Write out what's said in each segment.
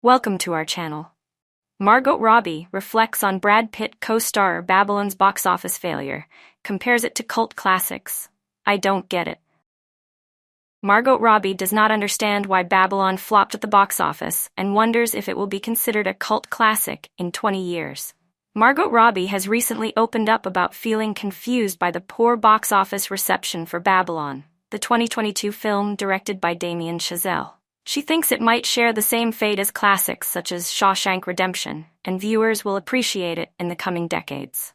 Welcome to our channel. Margot Robbie reflects on Brad Pitt co-star Babylon's box office failure, compares it to cult classics. I don't get it. Margot Robbie does not understand why Babylon flopped at the box office and wonders if it will be considered a cult classic in 20 years. Margot Robbie has recently opened up about feeling confused by the poor box office reception for Babylon, the 2022 film directed by Damien Chazelle. She thinks it might share the same fate as classics such as Shawshank Redemption, and viewers will appreciate it in the coming decades.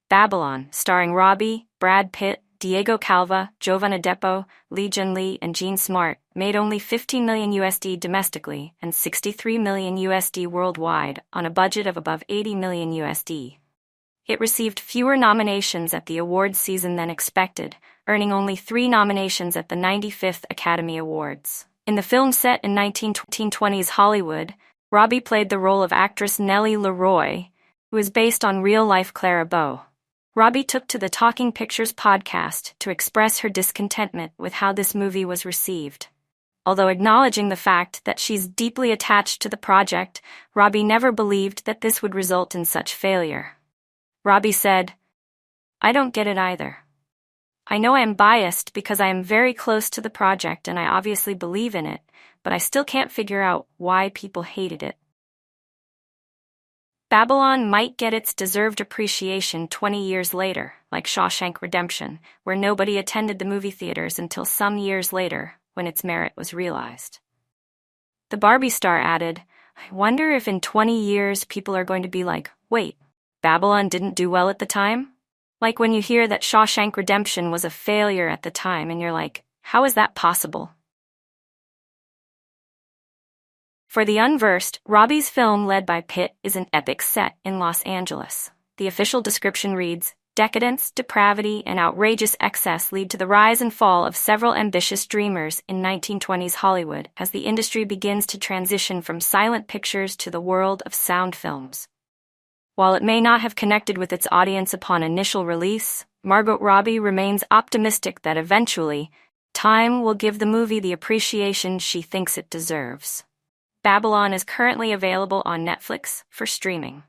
Babylon, starring Robbie, Brad Pitt, Diego Calva, Jovan Adepo, Lee Jun Lee, and Jean Smart, made only $15 million USD domestically and $63 million USD worldwide on a budget of above $80 million USD. It received fewer nominations at the awards season than expected, earning only 3 nominations at the 95th Academy Awards. In the film set in 1920s Hollywood, Robbie played the role of actress Nellie Leroy, who is based on real-life Clara Bow. Robbie took to the Talking Pictures podcast to express her discontentment with how this movie was received. Although acknowledging the fact that she's deeply attached to the project, Robbie never believed that this would result in such failure. Robbie said, "I don't get it either. I know I am biased because I am very close to the project and I obviously believe in it, but I still can't figure out why people hated it." Babylon might get its deserved appreciation 20 years later, like Shawshank Redemption, where nobody attended the movie theaters until some years later, when its merit was realized. The Barbie star added, "I wonder if in 20 years people are going to be like, wait, Babylon didn't do well at the time?" Like when you hear that Shawshank Redemption was a failure at the time and you're like, how is that possible? For the unversed, Robbie's film led by Pitt is an epic set in Los Angeles. The official description reads, "Decadence, depravity, and outrageous excess lead to the rise and fall of several ambitious dreamers in 1920s Hollywood as the industry begins to transition from silent pictures to the world of sound films." While it may not have connected with its audience upon initial release, Margot Robbie remains optimistic that eventually, time will give the movie the appreciation she thinks it deserves. Babylon is currently available on Netflix for streaming.